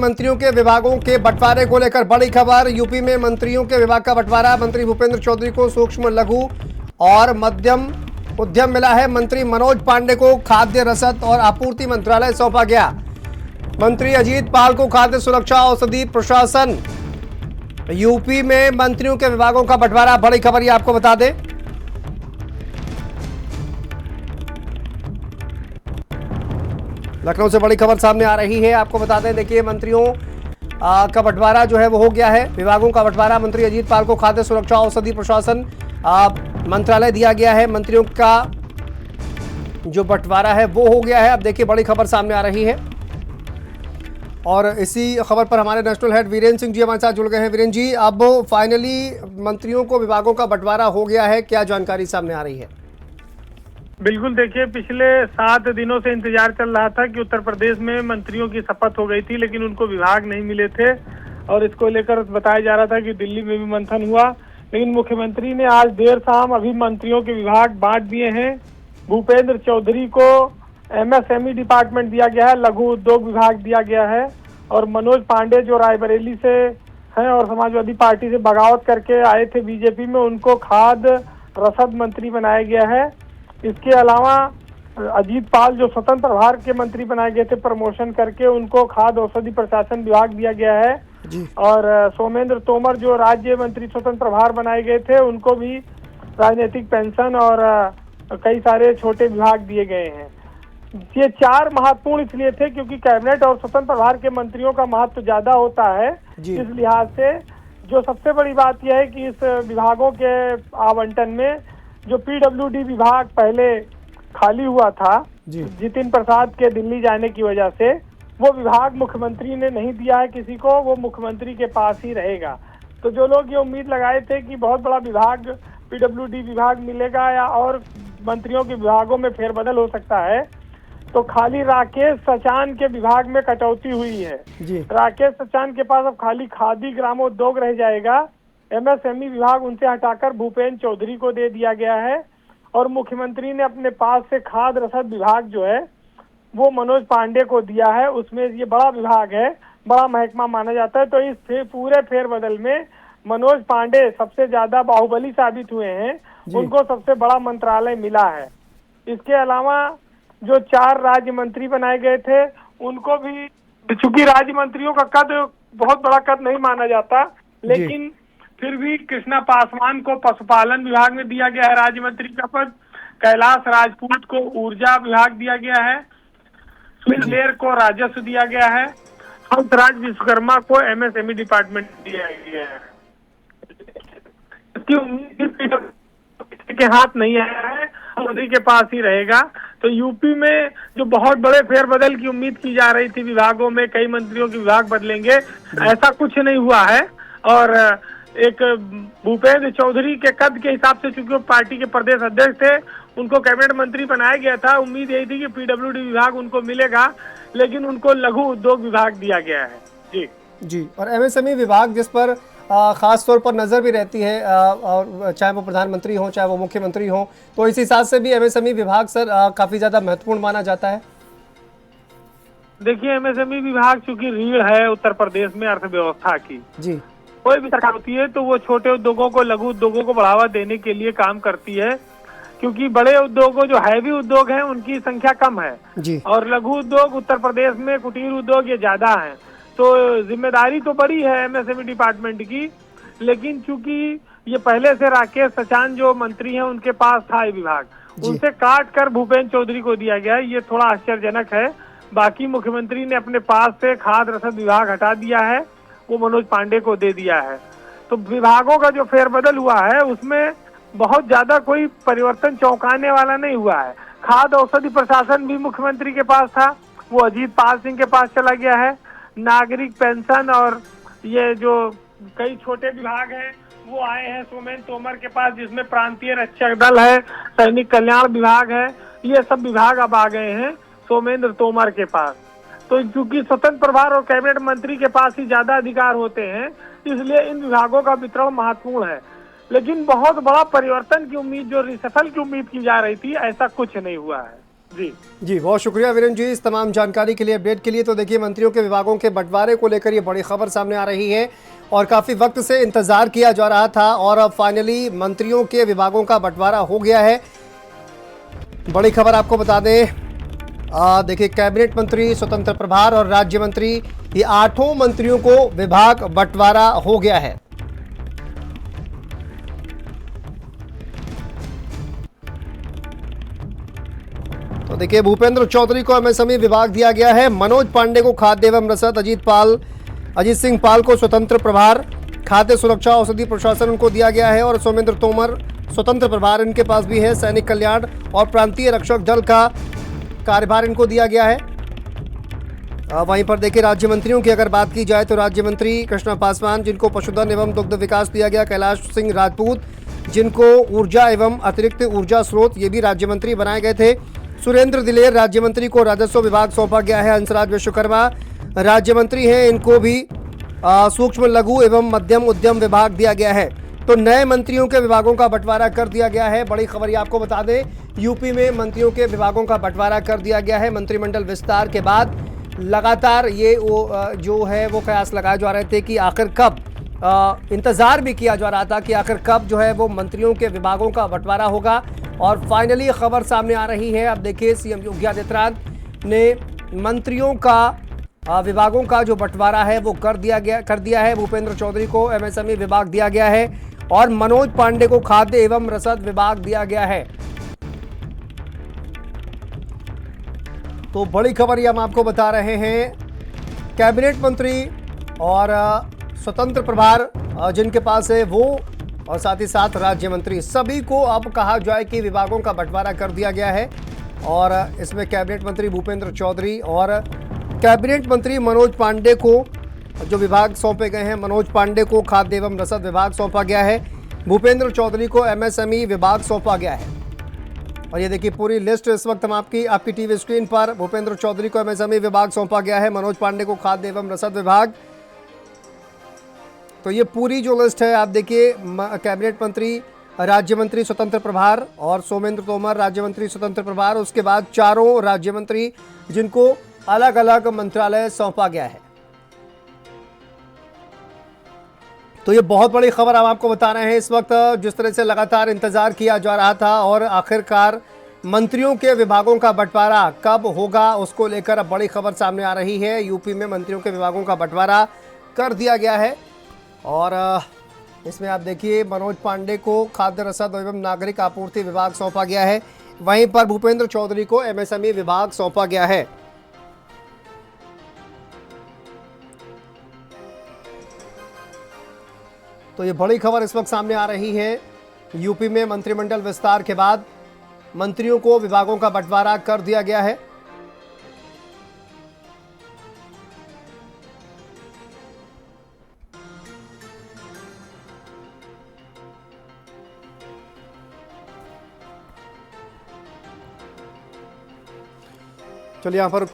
मंत्रियों के विभागों के बंटवारे को लेकर बड़ी खबर। यूपी में मंत्रियों के विभाग का बंटवारा। मंत्री भूपेंद्र चौधरी को सूक्ष्म लघु और मध्यम उद्यम मिला है। मंत्री मनोज पांडे को खाद्य रसद और आपूर्ति मंत्रालय सौंपा गया। मंत्री अजीत पाल को खाद्य सुरक्षा औषधि प्रशासन। यूपी में मंत्रियों के विभागों का बंटवारा, बड़ी खबर ये आपको बता दें। लखनऊ से बड़ी खबर सामने आ रही है, आपको बता दें। देखिए, मंत्रियों का बंटवारा जो है वो हो गया है। विभागों का बंटवारा। मंत्री अजीत पाल को खाद्य सुरक्षा औषधि प्रशासन मंत्रालय दिया गया है। मंत्रियों का जो बंटवारा है वो हो गया है। अब देखिए, बड़ी खबर सामने आ रही है और इसी खबर पर हमारे नेशनल हेड वीरेंद्र सिंह जी हमारे साथ जुड़ गए हैं। वीरेंद्र जी, अब फाइनली मंत्रियों को विभागों का बंटवारा हो गया है, क्या जानकारी सामने आ रही है? बिल्कुल, देखिए, पिछले 7 दिनों से इंतजार चल रहा था कि उत्तर प्रदेश में मंत्रियों की शपथ हो गई थी, लेकिन उनको विभाग नहीं मिले थे और इसको लेकर बताया जा रहा था कि दिल्ली में भी मंथन हुआ। लेकिन मुख्यमंत्री ने आज देर शाम अभी मंत्रियों के विभाग बांट दिए हैं। भूपेंद्र चौधरी को एमएसएमई डिपार्टमेंट दिया गया है, लघु उद्योग विभाग दिया गया है, और मनोज पांडे जो रायबरेली से हैं और समाजवादी पार्टी से बगावत करके आए थे बीजेपी में, उनको खाद्य रसद मंत्री बनाया गया है। इसके अलावा अजीत पाल जो स्वतंत्र प्रभार के मंत्री बनाए गए थे प्रमोशन करके, उनको खाद्य औषधि प्रशासन विभाग दिया गया है जी। और सोमेंद्र तोमर जो राज्य मंत्री स्वतंत्र प्रभार बनाए गए थे, उनको भी राजनीतिक पेंशन और कई सारे छोटे विभाग दिए गए हैं। ये 4 महत्वपूर्ण इसलिए थे क्योंकि कैबिनेट और स्वतंत्र प्रभार के मंत्रियों का महत्व ज्यादा होता है। इस लिहाज से जो सबसे बड़ी बात यह है कि इस विभागों के आवंटन में जो पीडब्ल्यूडी विभाग पहले खाली हुआ था जितिन प्रसाद के दिल्ली जाने की वजह से, वो विभाग मुख्यमंत्री ने नहीं दिया है किसी को, वो मुख्यमंत्री के पास ही रहेगा। तो जो लोग ये उम्मीद लगाए थे कि बहुत बड़ा विभाग पीडब्ल्यूडी विभाग मिलेगा या और मंत्रियों के विभागों में फेरबदल हो सकता है, तो खाली राकेश सचान के विभाग में कटौती हुई है जी। राकेश सचान के पास अब खाली खादी ग्रामोद्योग रह जाएगा। एमएसएमई विभाग उनसे हटाकर भूपेंद्र चौधरी को दे दिया गया है और मुख्यमंत्री ने अपने पास से खाद्य रसद विभाग जो है वो मनोज पांडे को दिया है। उसमें ये बड़ा विभाग है, बड़ा महकमा माना जाता है। तो इस पूरे फेरबदल में मनोज पांडे सबसे ज्यादा बाहुबली साबित हुए हैं, उनको सबसे बड़ा मंत्रालय मिला है। इसके अलावा जो 4 राज्य मंत्री बनाए गए थे, उनको भी, चूंकि राज्य मंत्रियों का कद बहुत बड़ा कद नहीं माना जाता, लेकिन फिर भी कृष्णा पासवान को पशुपालन विभाग में दिया गया है राज्य मंत्री का पद। कैलाश राजपूत को ऊर्जा विभाग दिया गया है। सुनील लेर को राजस्व दिया गया है। हंसराज विश्वकर्मा को एमएसएमई डिपार्टमेंट दिया गया है। इसकी उम्मीद के हाथ नहीं आया है, मोदी के पास ही रहेगा। तो यूपी में जो बहुत बड़े फेरबदल की उम्मीद की जा रही थी, विभागों में कई मंत्रियों के विभाग बदलेंगे, ऐसा कुछ नहीं हुआ है। और एक भूपेंद्र चौधरी के कद के हिसाब से, चूंकि वो पार्टी के प्रदेश अध्यक्ष थे, उनको कैबिनेट मंत्री बनाया गया था। उम्मीद यही थी कि पीडब्ल्यूडी विभाग उनको मिलेगा, लेकिन उनको लघु उद्योग विभाग दिया गया है जी। और एमएसएमई विभाग जिस पर खास तौर पर नजर भी रहती है, और चाहे वो प्रधानमंत्री हो चाहे वो मुख्यमंत्री हो, तो इस हिसाब से भी एमएसएमई विभाग सर काफी ज्यादा महत्वपूर्ण माना जाता है। देखिए, एमएसएमई विभाग चूंकि रीढ़ है उत्तर प्रदेश में अर्थव्यवस्था की जी। कोई भी सरकार होती है तो वो छोटे उद्योगों को, लघु उद्योगों को बढ़ावा देने के लिए काम करती है, क्योंकि बड़े उद्योगों जो हैवी उद्योग हैं उनकी संख्या कम है जी। और लघु उद्योग उत्तर प्रदेश में, कुटीर उद्योग ये ज्यादा हैं। तो जिम्मेदारी तो बड़ी है एमएसएमई डिपार्टमेंट की, लेकिन चूंकि ये पहले से राकेश सचान जो मंत्री हैं उनके पास था ये विभाग, उनसे काट कर भूपेंद्र चौधरी को दिया गया है। ये थोड़ा आश्चर्यजनक है। बाकी मुख्यमंत्री ने अपने पास से खाद्य रसद विभाग हटा दिया है, वो मनोज पांडे को दे दिया है। तो विभागों का जो फेरबदल हुआ है उसमें बहुत ज्यादा कोई परिवर्तन चौंकाने वाला नहीं हुआ है। खाद्य औषधि प्रशासन भी मुख्यमंत्री के पास था, वो अजीत पाल सिंह के पास चला गया है। नागरिक पेंशन और ये जो कई छोटे विभाग हैं वो आए हैं सोमेंद्र तोमर के पास, जिसमें प्रांतीय रक्षक दल है, सैनिक कल्याण विभाग है, ये सब विभाग अब आ गए हैं सोमेंद्र तोमर के पास। तो चूंकि स्वतंत्र प्रभार और कैबिनेट मंत्री के पास ही ज्यादा अधिकार होते हैं, इसलिए इन विभागों का वितरण महत्वपूर्ण है। लेकिन बहुत बड़ा परिवर्तन की उम्मीद, जो रिसफल की उम्मीद की जा रही थी, ऐसा कुछ नहीं हुआ है। जी जी, बहुत शुक्रिया वीरेंद्र जी इस तमाम जानकारी के लिए, अपडेट के लिए। तो देखिए, मंत्रियों के विभागों के बंटवारे को लेकर ये बड़ी खबर सामने आ रही है और काफ़ी वक्त से इंतज़ार किया जा रहा था और अब फाइनली मंत्रियों के विभागों का बंटवारा हो गया है। बड़ी खबर आपको बता दें, देखिए, कैबिनेट मंत्री, स्वतंत्र प्रभार और राज्य मंत्री, ये 8 मंत्रियों को विभाग बंटवारा हो गया है। तो देखिए, भूपेंद्र चौधरी को एमएसएमई विभाग दिया गया है, मनोज पांडे को खाद्य एवं रसद, अजीत सिंह पाल को स्वतंत्र प्रभार, खाद्य सुरक्षा औषधि प्रशासन उनको दिया गया है और सोमेंद्र तोमर स्वतंत्र प्रभार इनके पास भी है, सैनिक कल्याण और प्रांतीय रक्षक दल का कार्यभार इनको दिया गया है। वहीं पर देखिए, राज्य मंत्रियों की अगर बात की जाए तो राज्य मंत्री कृष्णा पासवान जिनको पशुधन एवं दुग्ध विकास दिया गया, कैलाश सिंह राजपूत जिनको ऊर्जा एवं अतिरिक्त ऊर्जा स्रोत, ये भी राज्य मंत्री बनाए गए थे। सुरेंद्र दिलेर राज्य मंत्री को राजस्व विभाग सौंपा गया है। हंसराज विश्वकर्मा राज्य मंत्री हैं, इनको भी सूक्ष्म लघु एवं मध्यम उद्यम विभाग दिया गया है। तो नए मंत्रियों के विभागों का बंटवारा कर दिया गया है। बड़ी खबर ये आपको बता दें, यूपी में मंत्रियों के विभागों का बंटवारा कर दिया गया है। मंत्रिमंडल विस्तार के बाद लगातार ये जो है वो कयास लगाए जा रहे थे कि आखिर कब, इंतज़ार भी किया जा रहा था कि आखिर कब जो है वो मंत्रियों के विभागों का बंटवारा होगा और फाइनली खबर सामने आ रही है। अब देखिए, सीएम योगी आदित्यनाथ ने मंत्रियों का विभागों का जो बंटवारा है वो कर दिया है। भूपेंद्र चौधरी को एमएसएमई विभाग दिया गया है और मनोज पांडे को खाद्य एवं रसद विभाग दिया गया है। तो बड़ी खबर ये हम आपको बता रहे हैं, कैबिनेट मंत्री और स्वतंत्र प्रभार जिनके पास है वो, और साथ ही साथ राज्य मंत्री, सभी को अब कहा जाए कि विभागों का बंटवारा कर दिया गया है। और इसमें कैबिनेट मंत्री भूपेंद्र चौधरी और कैबिनेट मंत्री मनोज पांडे को जो विभाग सौंपे गए हैं, मनोज पांडे को खाद्य एवं रसद विभाग सौंपा गया है, भूपेंद्र चौधरी को एमएसएमई विभाग सौंपा गया है। और ये देखिए, पूरी लिस्ट इस वक्त हम आपकी टीवी स्क्रीन पर, भूपेंद्र चौधरी को एमएसएमई विभाग सौंपा गया है, मनोज पांडे को खाद्य एवं रसद विभाग। तो ये पूरी जो लिस्ट है आप देखिए, कैबिनेट मंत्री, राज्य मंत्री स्वतंत्र प्रभार और सोमेंद्र तोमर राज्य मंत्री स्वतंत्र प्रभार, उसके बाद 4 राज्य मंत्री जिनको अलग अलग मंत्रालय सौंपा गया है। तो ये बहुत बड़ी खबर हम आपको बता रहे हैं इस वक्त, जिस तरह से लगातार इंतजार किया जा रहा था और आखिरकार मंत्रियों के विभागों का बंटवारा कब होगा उसको लेकर अब बड़ी खबर सामने आ रही है। यूपी में मंत्रियों के विभागों का बंटवारा कर दिया गया है और इसमें आप देखिए, मनोज पांडे को खाद्य रसद एवं नागरिक आपूर्ति विभाग सौंपा गया है, वहीं पर भूपेंद्र चौधरी को एमएसएमई विभाग सौंपा गया है। तो ये बड़ी खबर इस वक्त सामने आ रही है, यूपी में मंत्रिमंडल विस्तार के बाद मंत्रियों को विभागों का बंटवारा कर दिया गया है। चलिए, यहाँ पर